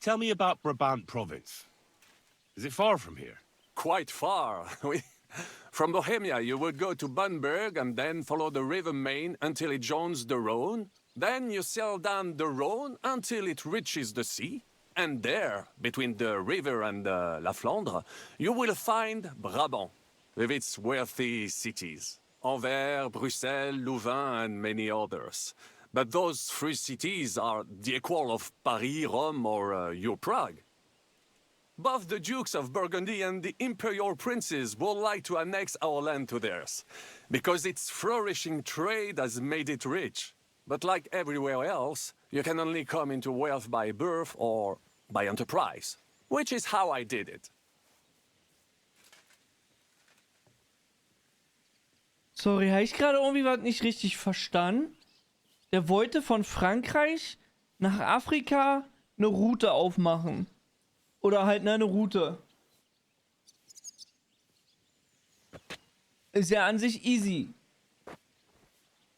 Tell me about Brabant province. Is it far from here? Quite far. From Bohemia, you would go to Bunburg and then follow the river Main until it joins the Rhone. Then you sail down the Rhone until it reaches the sea. And there, between the river and La Flandre, you will find Brabant, with its wealthy cities. Anvers, Bruxelles, Louvain, and many others. But those three cities are the equal of Paris, Rome, or your Prague. Both the Dukes of Burgundy and the imperial princes would like to annex our land to theirs, because its flourishing trade has made it rich. But like everywhere else, you can only come into wealth by birth or by enterprise, which is how I did it. Sorry, habe ich gerade irgendwie was nicht richtig verstanden? Der wollte von Frankreich nach Afrika eine Route aufmachen. Oder halt eine Route. Ist ja an sich easy.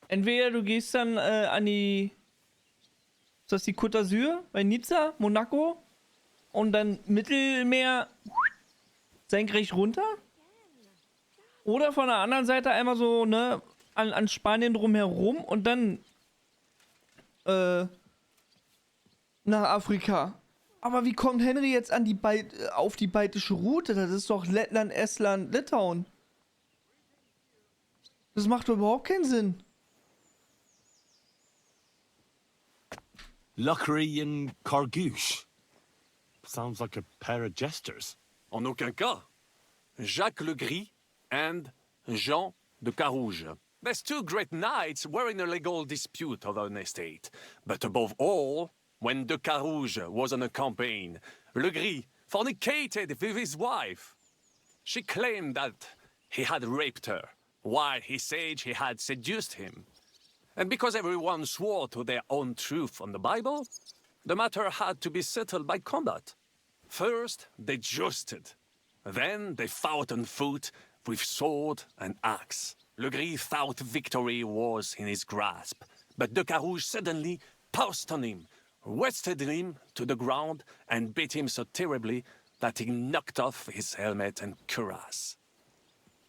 Entweder du gehst dann an die... Ist das die Côte d'Azur? Bei Nizza, Monaco? Und dann Mittelmeer senkrecht runter? Oder von der anderen Seite einmal so, ne, an Spanien drumherum und dann nach Afrika. Aber wie kommt Henry jetzt an die auf die baltische Route? Das ist doch Lettland, Estland, Litauen. Das macht doch überhaupt keinen Sinn. Luckery and Cargouche. Sounds like a pair of jesters. En aucun cas. Jacques le Gris and Jean de Carouge. These two great knights were in a legal dispute over an estate. But above all, when de Carouge was on a campaign, Le Gris fornicated with his wife. She claimed that he had raped her, while he said he had seduced him. And because everyone swore to their own truth on the Bible, the matter had to be settled by combat. First, they jousted. Then they fought on foot with sword and axe. Le Gris thought victory was in his grasp, but de Carouge suddenly pounced on him, wrested him to the ground, and beat him so terribly that he knocked off his helmet and cuirass.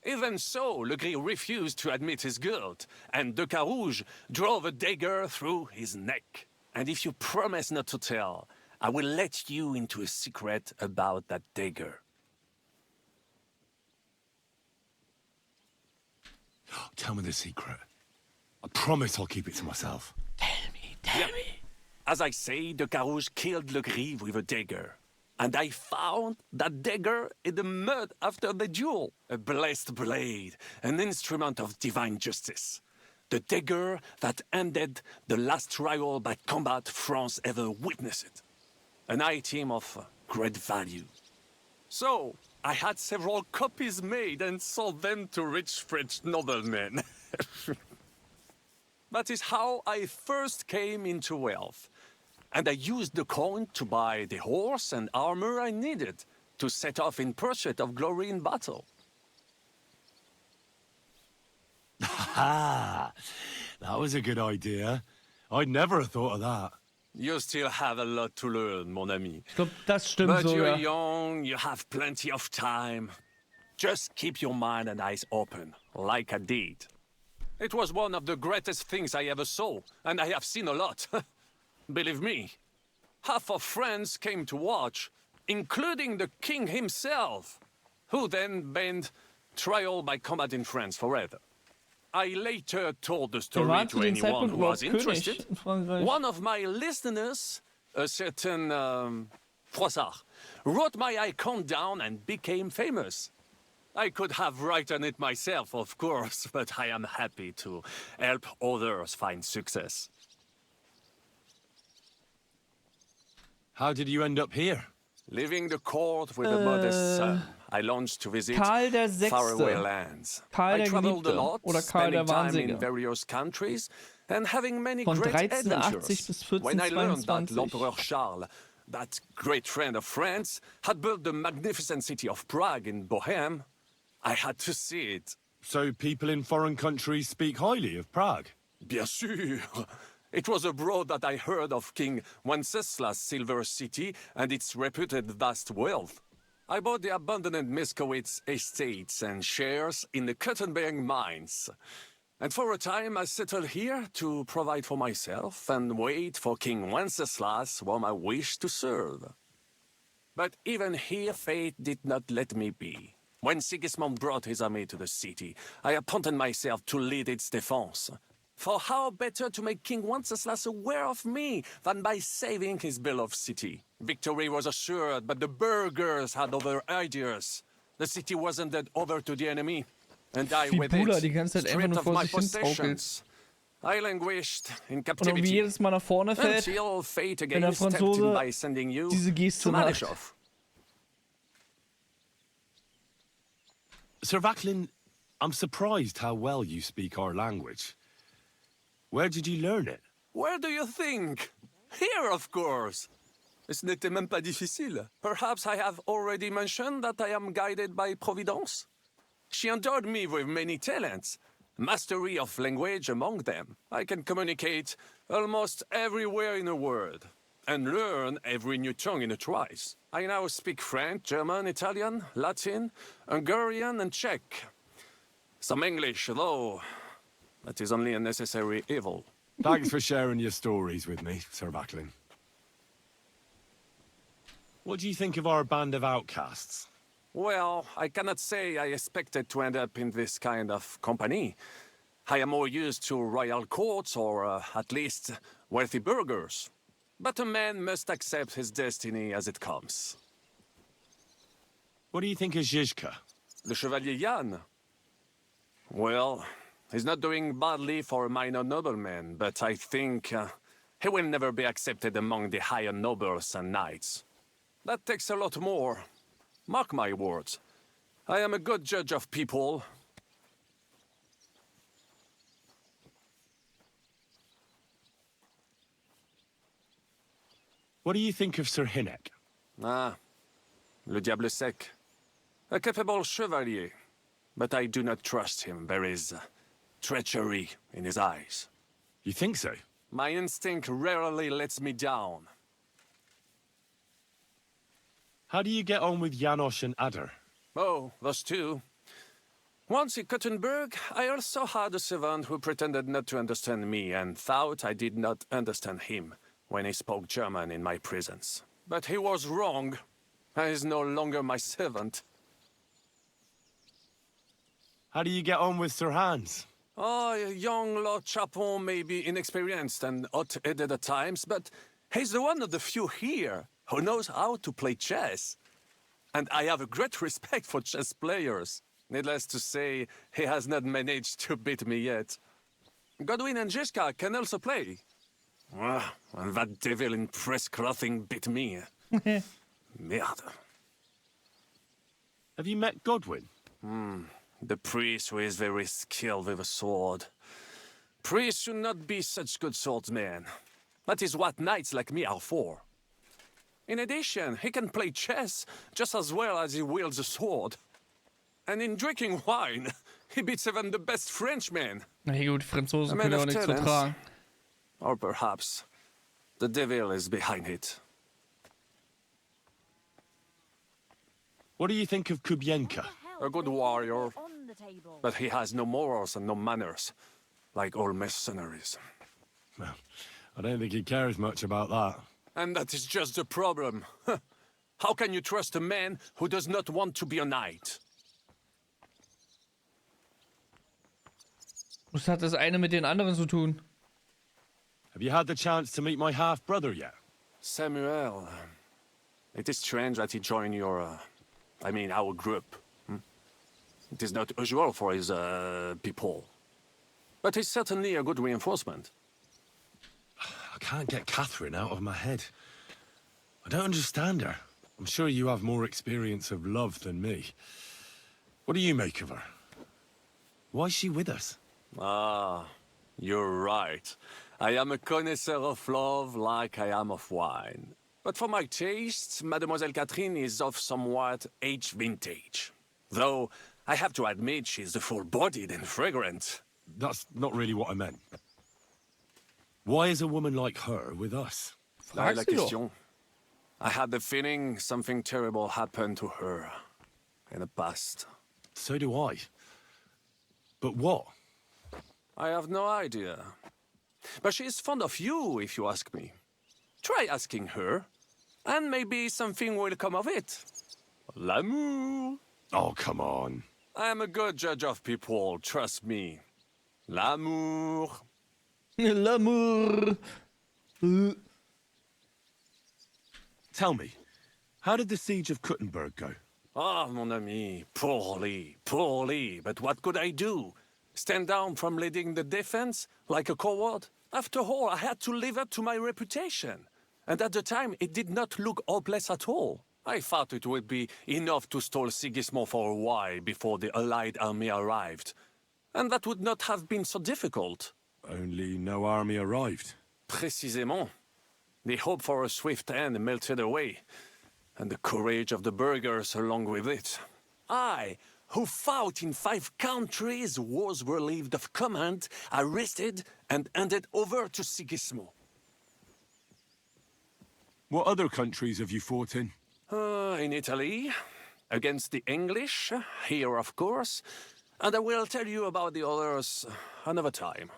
Even so, Le Gris refused to admit his guilt, and de Carouge drove a dagger through his neck. And if you promise not to tell, I will let you into a secret about that dagger. Tell me the secret. I promise I'll keep it to myself. Tell me. As I say, de Carouge killed Le Gris with a dagger. And I found that dagger in the mud after the duel. A blessed blade, an instrument of divine justice. The dagger that ended the last trial by combat France ever witnessed. An item of great value. So, I had several copies made and sold them to rich French noblemen. That is how I first came into wealth. And I used the coin to buy the horse and armor I needed to set off in pursuit of glory in battle. Ha! That was a good idea. I'd never have thought of that. You still have a lot to learn, mon ami. Ich glaube, das stimmt But you're sogar. young, you have plenty of time. Just keep your mind and eyes open, like I did. It was one of the greatest things I ever saw, and I have seen a lot. Believe me, half of France came to watch, including the king himself, who then banned trial by combat in France forever. I later told the Der story war to zu dem anyone Zeitpunkt who überhaupt was König interested. in Frankreich. One of my listeners, a certain Froissart, wrote my icon down and became famous. I could have written it myself, of course, but I am happy to help others find success. How did you end up here? Leaving the court with a modest sum, I launched to visit Karl der faraway Sechste. lands. Karl I der traveled a Geliebte lot, oder Karl der spending time Wahnsinnige. in various countries and having many Von great 1380 bis adventures. When I learned that 1422. l'Empereur Charles, that great friend of France, had built the magnificent city of Prague in Bohème, I had to see it. So people in foreign countries speak highly of Prague? Bien sûr. It was abroad that I heard of King Wenceslas' silver city and its reputed vast wealth. I bought the abandoned Miskowitz estates and shares in the cotton-bearing mines. And for a time I settled here to provide for myself and wait for King Wenceslas, whom I wished to serve. But even here fate did not let me be. When Sigismund brought his army to the city, I appointed myself to lead its defense. For how better to make King Wenceslas aware of me than by saving his beloved city? Victory was assured, but the burghers had other ideas. The city was handed over to the enemy, and I Wie with Buddha it, die ganze Zeit einfach stripped nur of vor my sich hin zaukelt. possessions. I languished in Und irgendwie captivity jedes Mal nach vorne fällt, until fate wenn der again stepped in Franzose by sending you diese to Geste macht. Malishoff. Sir Vaclin, I'm surprised how well you speak our language. Where did you learn it? Where do you think? Here, of course. Ce n'était même pas difficile. Perhaps I have already mentioned that I am guided by Providence. She endowed me with many talents, mastery of language among them. I can communicate almost everywhere in a word, and learn every new tongue in a trice. I now speak French, German, Italian, Latin, Hungarian, and Czech. Some English, though that is only a necessary evil. Thanks for sharing your stories with me, Sir Vaclin. What do you think of our band of outcasts? Well, I cannot say I expected to end up in this kind of company. I am more used to royal courts or, at least, wealthy burghers. But a man must accept his destiny as it comes. What do you think of Zizka? The Chevalier Jan? Well, he's not doing badly for a minor nobleman, but I think he will never be accepted among the higher nobles and knights. That takes a lot more. Mark my words. I am a good judge of people. What do you think of Sir Hinnek? Ah, le diable sec. A capable chevalier, but I do not trust him. There is treachery in his eyes. You think so? My instinct rarely lets me down. How do you get on with Janosch and Adder? Oh, those two. Once in Kuttenberg, I also had a servant who pretended not to understand me and thought I did not understand him when he spoke German in my presence. But he was wrong. He is no longer my servant. How do you get on with Sir Hans? Oh, young Lord Chapon may be inexperienced and hot-headed at times, but he's the one of the few here who knows how to play chess. And I have a great respect for chess players. Needless to say, he has not managed to beat me yet. Godwin and Zizka can also play. Ah, and that devil in press clothing beat me. Merde. Have you met Godwin? The priest who is very skilled with a sword. Priests should not be such good swordsmen. That is what knights like me are for. In addition, he can play chess just as well as he wields a sword. And in drinking wine, he beats even the best Frenchmen. Na hey, gut, Franzosen A man können ja auch of nichts talents. vertragen. Or perhaps the devil is behind it. What do you think of Kubienka? A good warrior, but he has no morals and no manners, like all mercenaries. Well, I don't think he cares much about that. And that is just the problem. How can you trust a man who does not want to be a knight? Was hat das eine mit den anderen zu tun? Have you had the chance to meet my half-brother yet? Samuel, it is strange that he joined your, our group. It is not usual for his, people. But he's certainly a good reinforcement. I can't get Catherine out of my head. I don't understand her. I'm sure you have more experience of love than me. What do you make of her? Why is she with us? Ah, you're right. I am a connoisseur of love like I am of wine. But for my tastes, Mademoiselle Catherine is of somewhat age vintage. Though, I have to admit she's full-bodied and fragrant. That's not really what I meant. Why is a woman like her with us? Là est la Fragst du doch. question. I had the feeling something terrible happened to her in the past. So do I. But what? I have no idea. But she is fond of you, if you ask me. Try asking her, and maybe something will come of it. L'amour. Oh, come on. I am a good judge of people, trust me. L'amour. L'amour. Tell me, how did the siege of Kuttenberg go? Ah, mon ami, poorly, poorly. But what could I do? Stand down from leading the defense like a coward? After all, I had to live up to my reputation. And at the time, it did not look hopeless at all. I thought it would be enough to stall Sigismund for a while before the Allied army arrived. And that would not have been so difficult. Only no army arrived. Précisément. The hope for a swift end melted away, and the courage of the burghers along with it. I, who fought in 5 countries, was relieved of command, arrested, and handed over to Sigismund. What other countries have you fought in? In Italy, against the English, here of course, and I will tell you about the others another time.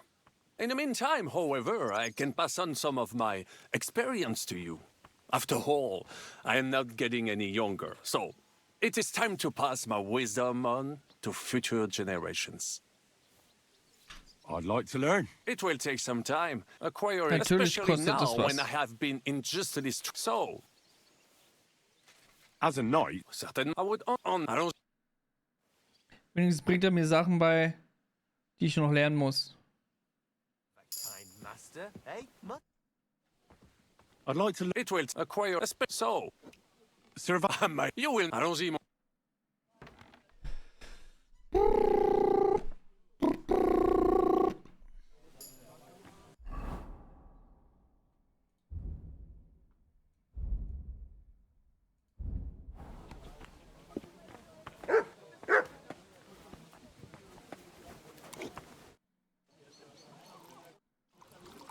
In the meantime, however, I can pass on some of my experience to you. After all, I am not getting any younger, so it is time to pass my wisdom on to future generations. I'd like to learn. It will take some time, acquiring, Natürlich especially kostet now es was. when I have been injustly so. As a knight, Certain I would on. I don't. Wenigstens bringt er mir Sachen bei, die ich noch lernen muss. Kind master, eh? I'd like to It will acquire so. survive. You will. I don't see.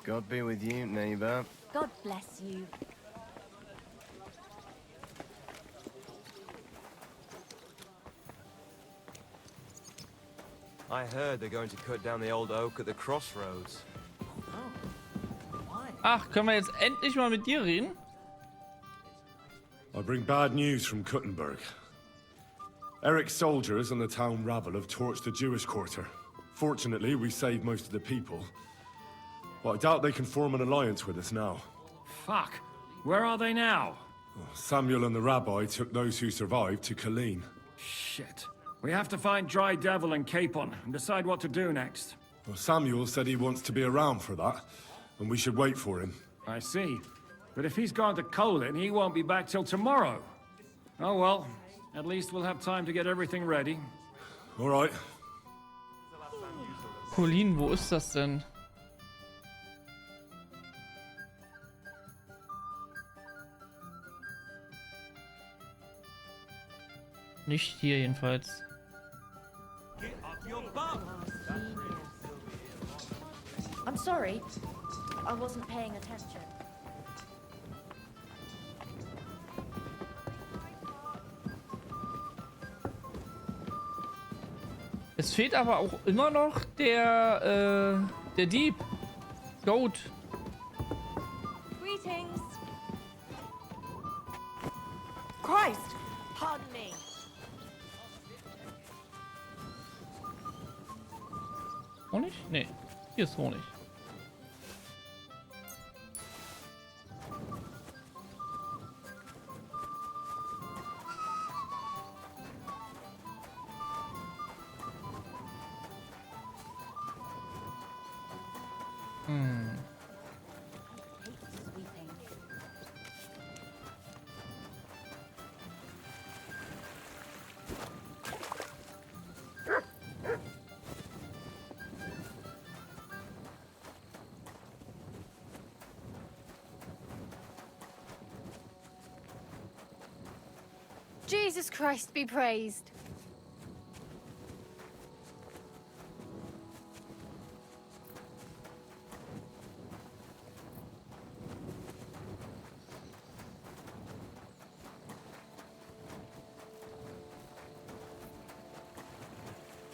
God be with you, neighbor. God bless you. I heard they're going to cut down the old oak at the crossroads. Ach, können wir jetzt endlich mal mit dir reden? I bring bad news from Kuttenberg. Eric's soldiers and the town rabble have torched the Jewish quarter. Fortunately, we saved most of the people. But I doubt they can form an alliance with us now. Fuck. Where are they now? Samuel and the rabbi took those who survived to Colleen. Shit. We have to find Dry Devil and Capon and decide what to do next. Well, Samuel said he wants to be around for that, and we should wait for him. I see. But if he's gone to Colin, he won't be back till tomorrow. Oh well. At least we'll have time to get everything ready. All right. Colin, wo ist das denn? Nicht hier jedenfalls. I'm sorry. I wasn't paying attention. Es fehlt aber auch immer noch der Dieb. Goat. Greetings. Christ, pardon me. Honig? Nee, hier ist Honig. Sweeping. Jesus Christ be praised.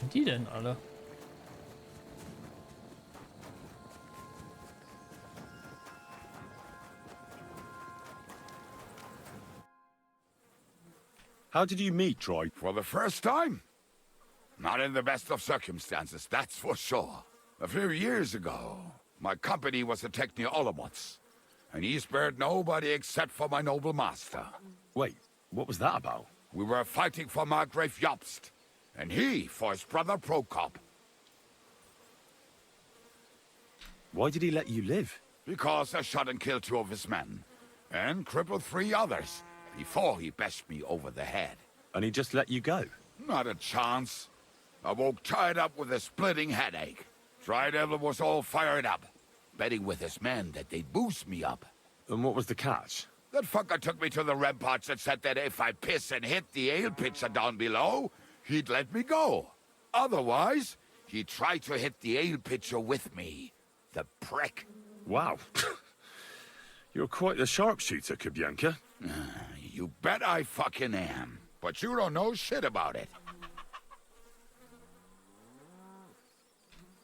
sind die denn alle? How did you meet Troy? For the first time? Not in the best of circumstances, that's for sure. A few years ago, my company was attacked near Olomouc, and he spared nobody except for my noble master. Wait, what was that about? We were fighting for Margrave Jobst, and he for his brother Prokop. Why did he let you live? Because I shot and killed 2 of his men, and crippled 3 others, before he bashed me over the head. And he just let you go? Not a chance. I woke tied up with a splitting headache. Tri-Devil was all fired up, betting with his men that they'd boost me up. And what was the catch? That fucker took me to the ramparts and said that if I piss and hit the ale pitcher down below, he'd let me go. Otherwise, he'd try to hit the ale pitcher with me. The prick. Wow. You're quite the sharpshooter, Kubyanka. You bet I fucking am. But you don't know shit about it.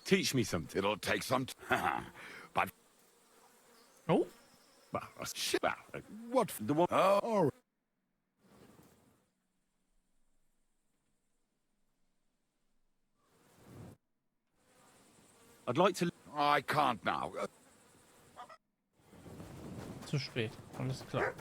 Teach me something. It'll take some time. But Oh, Well, shit. well, What? the one... Oh, all right. I'd like to... I can't now. zu spät. Alles klar.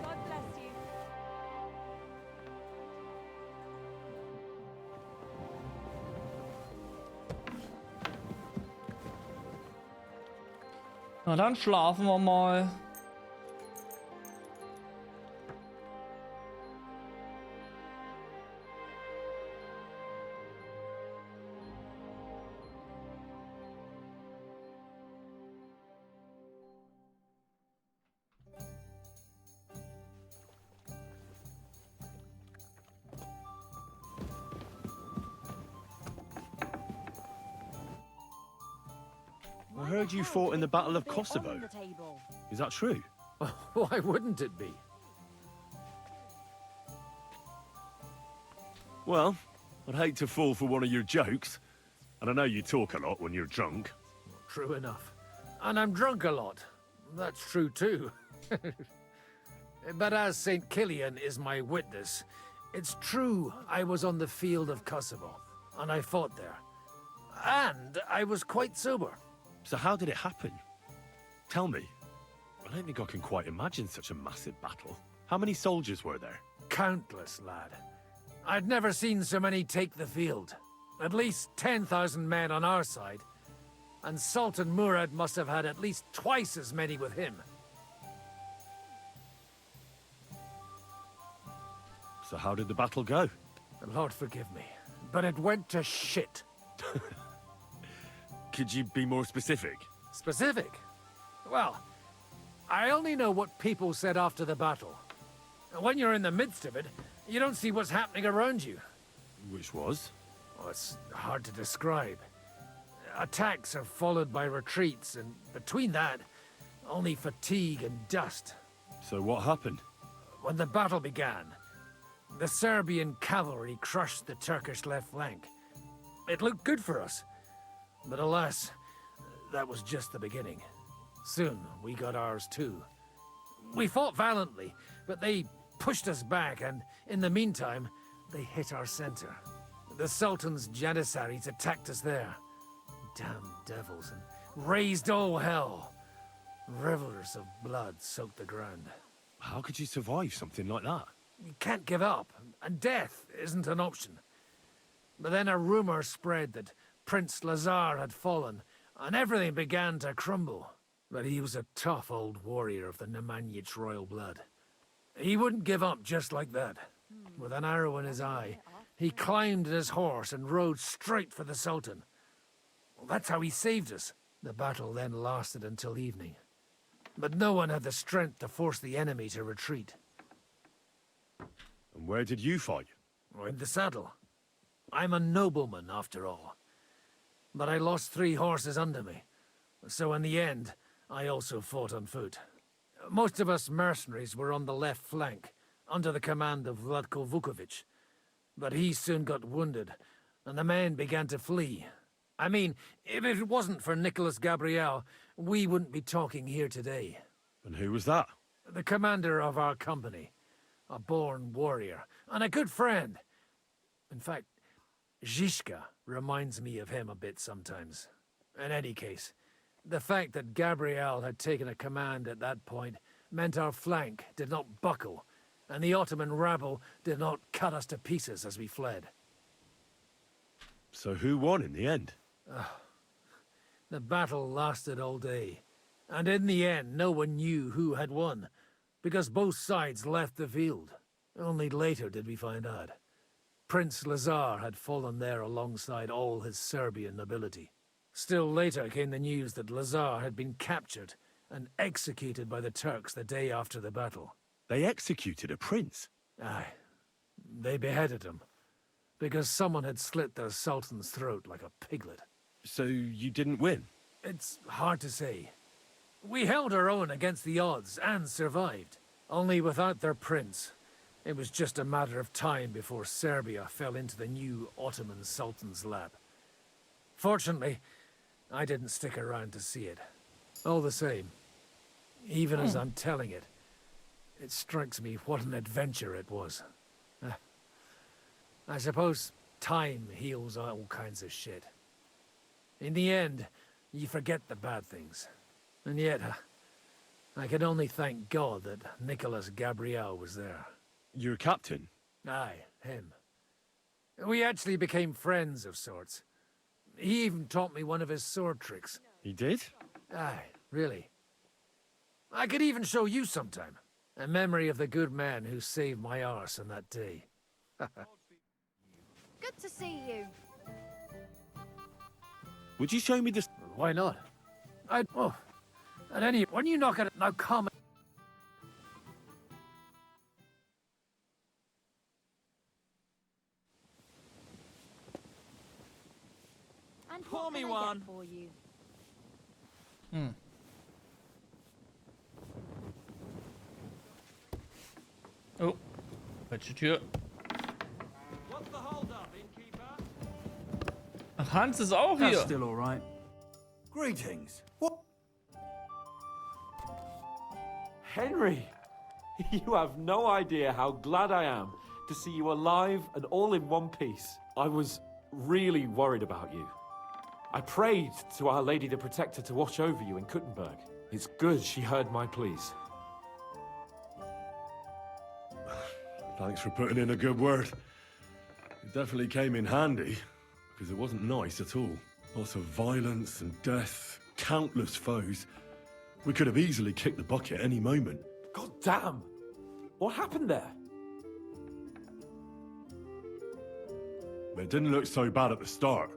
God bless you. Na dann schlafen wir mal. I heard you fought in the Battle of Kosovo. Is that true? Why wouldn't it be? Well, I'd hate to fall for one of your jokes. And I know you talk a lot when you're drunk. True enough. And I'm drunk a lot. That's true too. But as St. Killian is my witness, it's true I was on the field of Kosovo, and I fought there. And I was quite sober. So how did it happen? Tell me. I don't think I can quite imagine such a massive battle. How many soldiers were there? Countless, lad. I'd never seen so many take the field. At least 10,000 men on our side. And Sultan Murad must have had at least twice as many with him. So how did the battle go? Lord forgive me, but it went to shit. Could you be more specific? Specific? Well, I only know what people said after the battle. When you're in the midst of it, you don't see what's happening around you. Which was? Oh, it's hard to describe. Attacks are followed by retreats, and between that, only fatigue and dust. So what happened? When the battle began, the Serbian cavalry crushed the Turkish left flank. It looked good for us. But alas, that was just the beginning. Soon, we got ours too. We fought valiantly, but they pushed us back, and in the meantime, they hit our center. The Sultan's Janissaries attacked us there. Damn devils, and raised all hell. Rivers of blood soaked the ground. How could you survive something like that? You can't give up, and death isn't an option. But then a rumor spread that Prince Lazar had fallen, and everything began to crumble. But he was a tough old warrior of the Nemanjic royal blood. He wouldn't give up just like that. With an arrow in his eye, he climbed his horse and rode straight for the Sultan. Well, that's how he saved us. The battle then lasted until evening. but no one had the strength to force the enemy to retreat. And where did you fight? In the saddle. I'm a nobleman, after all. But I lost 3 horses under me, so in the end, I also fought on foot. Most of us mercenaries were on the left flank, under the command of Vladko Vukovic. But he soon got wounded, and the men began to flee. I mean, if it wasn't for Nicholas Gabriel, we wouldn't be talking here today. And who was that? The commander of our company. A born warrior, and a good friend. In fact, Zizka reminds me of him a bit sometimes. In any case, the fact that Gabriel had taken a command at that point meant our flank did not buckle, and the Ottoman rabble did not cut us to pieces as we fled. So who won in the end? The battle lasted all day, and in the end no one knew who had won, because both sides left the field. Only later did we find out. Prince Lazar had fallen there alongside all his Serbian nobility. Still later came the news that Lazar had been captured and executed by the Turks the day after the battle. They executed a prince. Aye. They beheaded him, because someone had slit their sultan's throat like a piglet. So you didn't win? It's hard to say. We held our own against the odds and survived. Only without their prince, it was just a matter of time before Serbia fell into the new Ottoman Sultan's lap. Fortunately, I didn't stick around to see it. All the same, even as I'm telling it, it strikes me what an adventure it was. I suppose time heals all kinds of shit. In the end, you forget the bad things. And yet, I can only thank God that Nicholas Gabriel was there. Your captain? Aye, him. We actually became friends of sorts. He even taught me one of his sword tricks. He did? Aye, really. I could even show you sometime. A memory of the good man who saved my arse on that day. Good to see you. Would you show me this? Why not? Oh, at any... When you knock at it, now come... And Pour what me can I get one. for you? Oh, falsche Tür. What's the hold up, innkeeper? Ach, Hans ist auch That's hier. still all right. Greetings. What? Henry, you have no idea how glad I am to see you alive and all in one piece. I was really worried about you. I prayed to Our Lady the Protector to watch over you in Kuttenberg. It's good she heard my pleas. Thanks for putting in a good word. It definitely came in handy, because it wasn't nice at all. Lots of violence and death, countless foes. We could have easily kicked the bucket any moment. God damn! What happened there? It didn't look so bad at the start.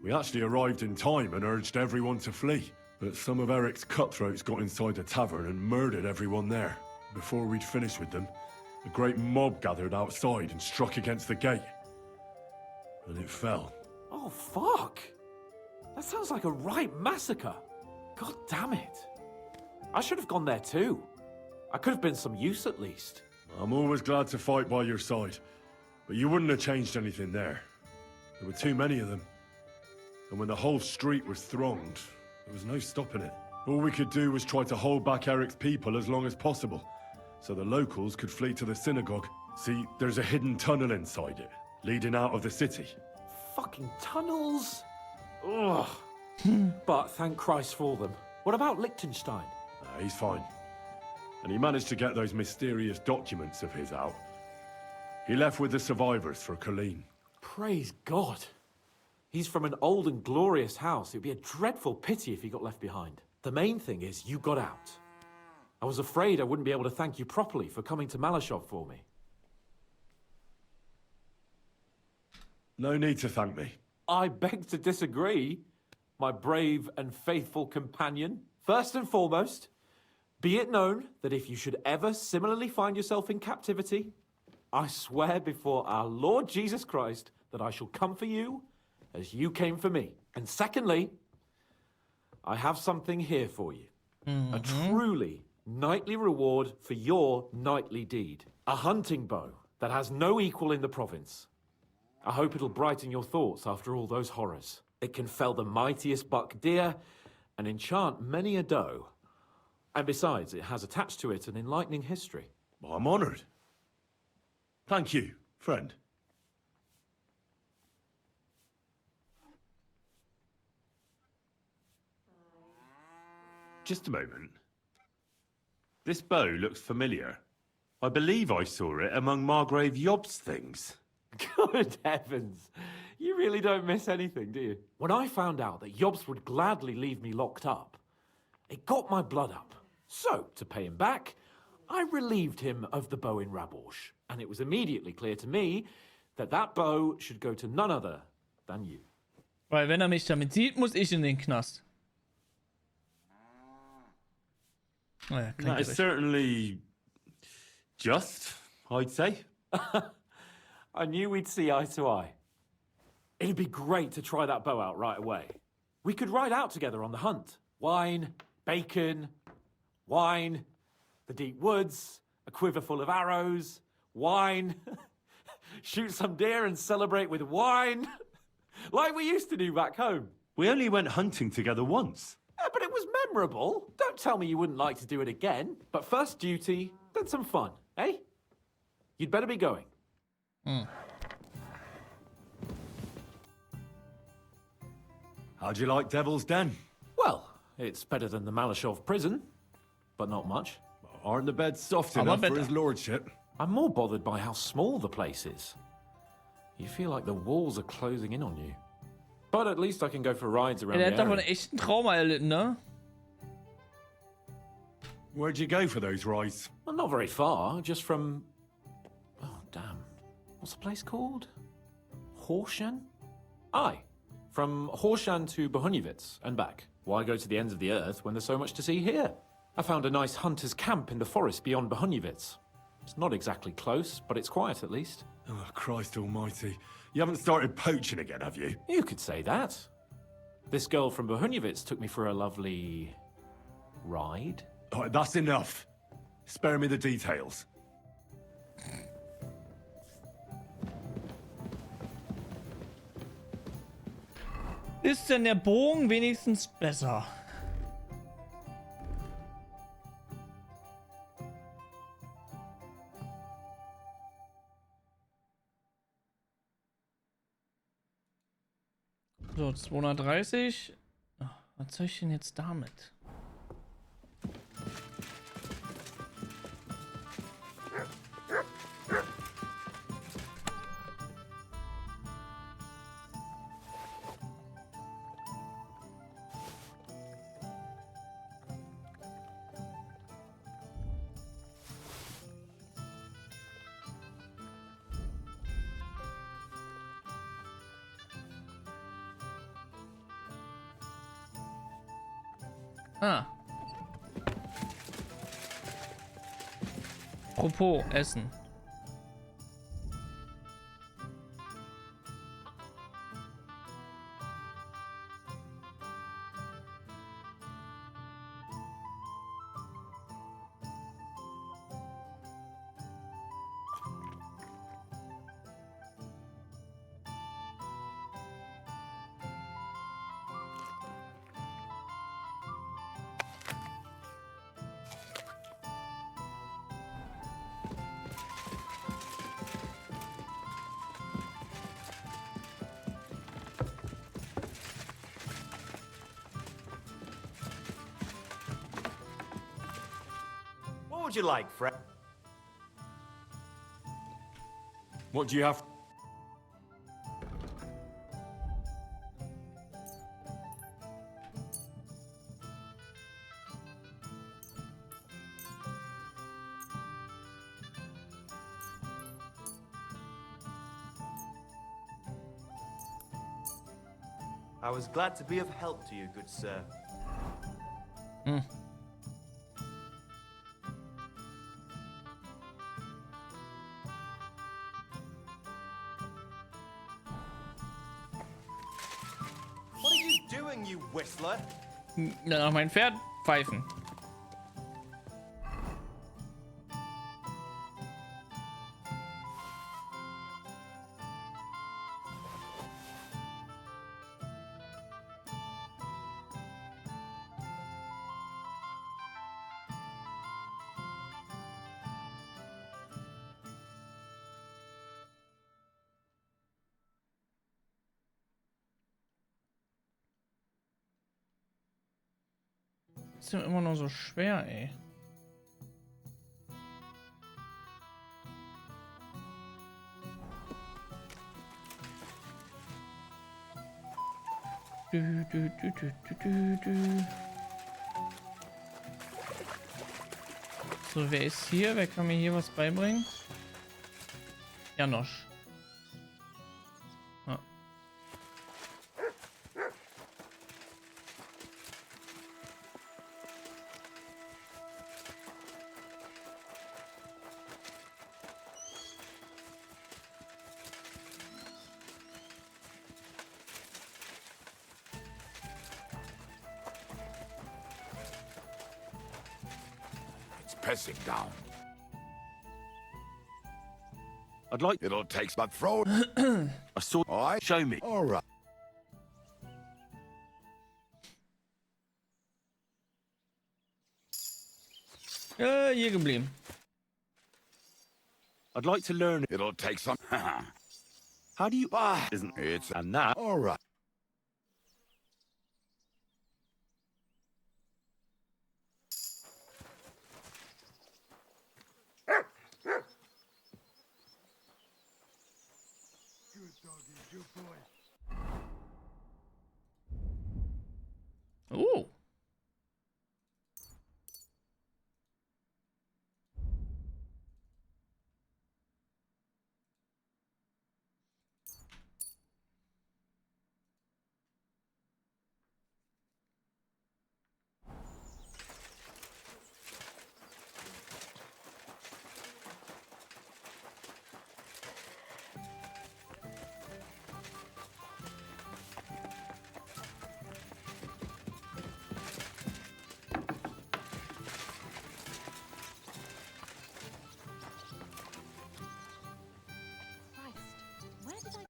We actually arrived in time and urged everyone to flee. But some of Eric's cutthroats got inside the tavern and murdered everyone there. Before we'd finished with them, a great mob gathered outside and struck against the gate. And it fell. Oh, fuck! That sounds like a right massacre. God damn it. I should have gone there too. I could have been some use at least. I'm always glad to fight by your side. But you wouldn't have changed anything there. There were too many of them. And when the whole street was thronged, there was no stopping it. All we could do was try to hold back Eric's people as long as possible, so the locals could flee to the synagogue. See, there's a hidden tunnel inside it, leading out of the city. Fucking tunnels! Ugh. But thank Christ for them. What about Liechtenstein? He's fine. And he managed to get those mysterious documents of his out. He left with the survivors for Colleen. Praise God. He's from an old and glorious house. It would be a dreadful pity if he got left behind. The main thing is you got out. I was afraid I wouldn't be able to thank you properly for coming to Malashov for me. No need to thank me. I beg to disagree, my brave and faithful companion. First and foremost, Be it known that if you should ever similarly find yourself in captivity, I swear before our Lord Jesus Christ that I shall come for you as you came for me. And secondly, I have something here for you. A truly knightly reward for your knightly deed. A hunting bow that has no equal in the province. I hope it'll brighten your thoughts after all those horrors. It can fell the mightiest buck deer and enchant many a doe. And besides, it has attached to it an enlightening history. Well, I'm honored. Thank you, friend. Just a moment. This bow looks familiar. I believe I saw it among Margrave Yob's things. Good heavens. You really don't miss anything, do you? When I found out that Yobs would gladly leave me locked up, it got my blood up. So, to pay him back, I relieved him of the bow in Raborsh. And it was immediately clear to me that that bow should go to none other than you. Weil wenn mich damit sieht, muss ich in den Knast. Naja, kein That is Gericht. certainly just, I'd say. I knew we'd see eye to eye. It'd be great to try that bow out right away. We could ride out together on the hunt. Wine, bacon, wine, the deep woods, a quiver full of arrows, wine, shoot some deer and celebrate with wine, like we used to do back home. We only went hunting together once. Yeah, but it was memorable. Don't tell me you wouldn't like to do it again. But first duty, then some fun, eh? You'd better be going. How'd you like Devil's Den? Well, it's better than the Malashov prison, but not much. Aren't the beds soft Aber enough for better. his lordship? I'm more bothered by how small the place is. You feel like the walls are closing in on you. But at least I can go for rides around Der the hat davon area. echt ein Trauma erlitten, ne? Where'd you go for those rides? Well, not very far, just from... Oh, damn. What's the place called? Horshan? Aye. From Horshan to Bohunjevitz and back. Why go to the ends of the earth when there's so much to see here? I found a nice hunter's camp in the forest beyond Bohunjevitz. It's not exactly close, but it's quiet at least. Oh, Christ almighty. You haven't started poaching again, have you? You could say that. This girl from Bohunjevitz took me for a lovely... ride? All right, that's enough. Spare me the details. Ist denn der Bogen wenigstens besser? So, 230. Ach, was soll ich denn jetzt damit? Ah. Apropos Essen. What would you like, Fred? What do you have? I was glad to be of help to you, good sir. going, you whistler? Dann auf mein Pferd pfeifen. Ist ja immer noch so schwer, ey. So, wer ist hier? Wer kann mir hier was beibringen? Janosch. Ja. It's pressing down. I'd like It'll take but throw. a sword. All right. Show me. All right. Hier geblieben. I'd like to learn. It'll take some. How do you? Ah, Isn't it's and that? all right. Good doggy, good boy.